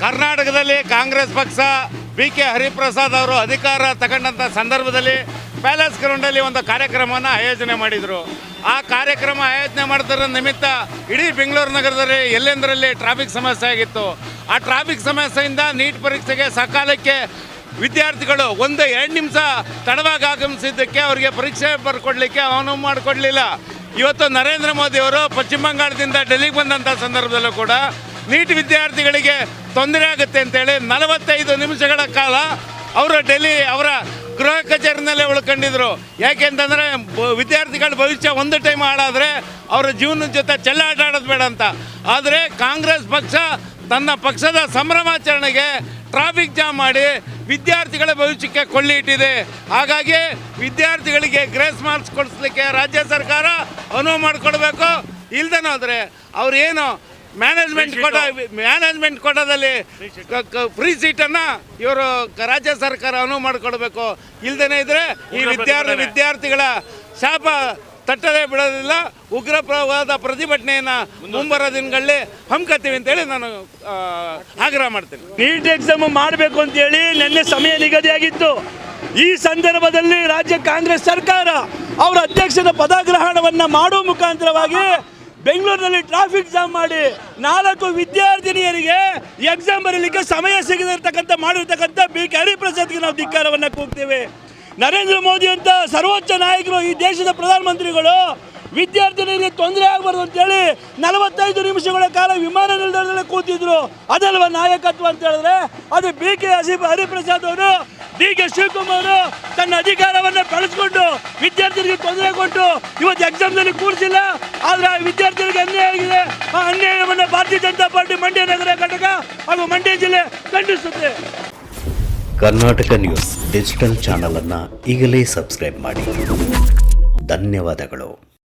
ಕರ್ನಾಟಕದಲ್ಲಿ ಕಾಂಗ್ರೆಸ್ ಪಕ್ಷ BK ಹರಿಪ್ರಸಾದ್ ಅವರು ಅಧಿಕಾರ ತಗೊಂಡಂಥ ಸಂದರ್ಭದಲ್ಲಿ ಪ್ಯಾಲೇಸ್ ಗ್ರೌಂಡಲ್ಲಿ ಒಂದು ಕಾರ್ಯಕ್ರಮವನ್ನು ಆಯೋಜನೆ ಮಾಡಿದರು. ಆ ಕಾರ್ಯಕ್ರಮ ಆಯೋಜನೆ ಮಾಡಿದ್ರ ನಿಮಿತ್ತ ಇಡೀ ಬೆಂಗಳೂರು ನಗರದಲ್ಲಿ ಎಲ್ಲೆಂದರಲ್ಲಿ ಟ್ರಾಫಿಕ್ ಸಮಸ್ಯೆ ಆಗಿತ್ತು. ಆ ಟ್ರಾಫಿಕ್ ಸಮಸ್ಯೆಯಿಂದ ನೀಟ್ ಪರೀಕ್ಷೆಗೆ ಸಕಾಲಕ್ಕೆ ವಿದ್ಯಾರ್ಥಿಗಳು 1-2 ನಿಮಿಷ ತಡವಾಗಿ ಆಗಮಿಸಿದ್ದಕ್ಕೆ ಅವರಿಗೆ ಪರೀಕ್ಷೆ ಬರ್ಕೊಡ್ಲಿಕ್ಕೆ ಅನುವು ಮಾಡಿಕೊಡ್ಲಿಲ್ಲ. ಇವತ್ತು ನರೇಂದ್ರ ಮೋದಿ ಅವರು ಪಶ್ಚಿಮ ಬಂಗಾಳದಿಂದ ಡೆಲ್ಲಿಗೆ ಬಂದಂಥ ಸಂದರ್ಭದಲ್ಲೂ ಕೂಡ ನೀಟ್ ವಿದ್ಯಾರ್ಥಿಗಳಿಗೆ ತೊಂದರೆ ಆಗುತ್ತೆ ಅಂತೇಳಿ 45 ನಿಮಿಷಗಳ ಕಾಲ ಅವರು ಡೆಲ್ಲಿ ಅವರ ಗೃಹ ಕಚೇರಿನಲ್ಲೇ ಉಳ್ಕೊಂಡಿದ್ರು. ಯಾಕೆಂತಂದರೆ ವಿದ್ಯಾರ್ಥಿಗಳ ಭವಿಷ್ಯ ಒಂದು ಟೈಮ್ ಹಾಳಾದರೆ ಅವರ ಜೀವನದ ಜೊತೆ ಚೆಲ್ಲಾಟ ಆಡೋದು ಬೇಡ ಅಂತ. ಆದರೆ ಕಾಂಗ್ರೆಸ್ ಪಕ್ಷ ತನ್ನ ಪಕ್ಷದ ಸಂಭ್ರಮಾಚರಣೆಗೆ ಟ್ರಾಫಿಕ್ ಜಾಮ್ ಮಾಡಿ ವಿದ್ಯಾರ್ಥಿಗಳ ಭವಿಷ್ಯಕ್ಕೆ ಕೊಳ್ಳಿ ಇಟ್ಟಿದೆ. ಹಾಗಾಗಿ ವಿದ್ಯಾರ್ಥಿಗಳಿಗೆ ಗ್ರೇಸ್ ಮಾರ್ಕ್ಸ್ ಕೊಡಿಸ್ಲಿಕ್ಕೆ ರಾಜ್ಯ ಸರ್ಕಾರ ಅನುವು ಮಾಡಿಕೊಡ್ಬೇಕು. ಇಲ್ದೇನೋದ್ರೆ ಅವ್ರೇನು ಮ್ಯಾನೇಜ್ಮೆಂಟ್ ಕೋಟಾದಲ್ಲಿ ಫ್ರೀ ಸೀಟನ್ನು ಇವರು ರಾಜ್ಯ ಸರ್ಕಾರ ಅನುವು ಮಾಡಿಕೊಡ್ಬೇಕು. ಇಲ್ದೇನೆ ಇದ್ರೆ ಈ ವಿದ್ಯಾರ್ಥಿಗಳ ಶಾಪ ತಟ್ಟದೇ ಬಿಡೋದಿಲ್ಲ. ಉಗ್ರವಾದ ಪ್ರತಿಭಟನೆಯನ್ನು ಮುಂಬರುವ ದಿನಗಳಲ್ಲಿ ಹಮ್ಮಿಕೊಳ್ತೀವಿ ಅಂತೇಳಿ ನಾನು ಆಗ್ರಹ ಮಾಡ್ತೀನಿ. ನೀಟ್ ಎಕ್ಸಾಮ್ ಮಾಡಬೇಕು ಅಂತೇಳಿ ನಿನ್ನೆ ಸಮಯ ನಿಗದಿಯಾಗಿತ್ತು. ಈ ಸಂದರ್ಭದಲ್ಲಿ ರಾಜ್ಯ ಕಾಂಗ್ರೆಸ್ ಸರ್ಕಾರ ಅವರ ಅಧ್ಯಕ್ಷರ ಪದಗ್ರಹಣವನ್ನು ಮಾಡುವ ಮುಖಾಂತರವಾಗಿ ಬೆಂಗಳೂರಿನಲ್ಲಿ ಟ್ರಾಫಿಕ್ ಜಾಮ್ ಮಾಡಿ 4 ವಿದ್ಯಾರ್ಥಿನಿಯರಿಗೆ ಎಕ್ಸಾಮ್ ಬರೀಲಿಕ್ಕೆ ಸಮಯ ಸಿಗದಿರ್ತಕ್ಕಂಥ ಮಾಡಿರ್ತಕ್ಕಂಥ BK ಹರಿಪ್ರಸಾದ್ಗೆ ನಾವು ಧಿಕ್ಕಾರವನ್ನು ಕೂಗ್ತೇವೆ. ನರೇಂದ್ರ ಮೋದಿ ಅಂತ ಸರ್ವೋಚ್ಚ ನಾಯಕರು, ಈ ದೇಶದ ಪ್ರಧಾನಮಂತ್ರಿಗಳು ವಿದ್ಯಾರ್ಥಿನಿಯರಿಗೆ ತೊಂದರೆ ಆಗಬಾರ್ದು ಅಂತೇಳಿ 45 ನಿಮಿಷಗಳ ಕಾಲ ವಿಮಾನ ನಿಲ್ದಾಣದಲ್ಲಿ ಕೂತಿದ್ರು. ಅದಲ್ವ ನಾಯಕತ್ವ ಅಂತ ಹೇಳಿದ್ರೆ? ಅದು BK ಹರಿಪ್ರಸಾದ್ ಅವರು, DK ಶಿವಕುಮಾರ್ ತನ್ನ ಅಧಿಕಾರವನ್ನು ಬಳಸಿಕೊಂಡು ವಿದ್ಯಾರ್ಥಿಗಳಿಗೆ ತೊಂದರೆ ಕೊಟ್ಟು ಇವತ್ತು ಎಕ್ಸಾಮ್ನಲ್ಲಿ ಕೂರಿಸಿಲ್ಲ. ಆದರೆ ಆ ವಿದ್ಯಾರ್ಥಿಗಳಿಗೆ ಅನ್ಯಾಯ ಆಗಿದೆ. ಆ ಅನ್ಯಾಯವನ್ನು ಭಾರತೀಯ ಜನತಾ ಪಾರ್ಟಿ ಮಂಡ್ಯ ನಗರ ಘಟಕ ಹಾಗೂ ಮಂಡ್ಯ ಜಿಲ್ಲೆ ಖಂಡಿಸುತ್ತೆ. ಕರ್ನಾಟಕ ನ್ಯೂಸ್ ಡಿಜಿಟಲ್ ಚಾನಲ್ ಅನ್ನು ಈಗಲೇ ಸಬ್ಸ್ಕ್ರೈಬ್ ಮಾಡಿ. ಧನ್ಯವಾದಗಳು.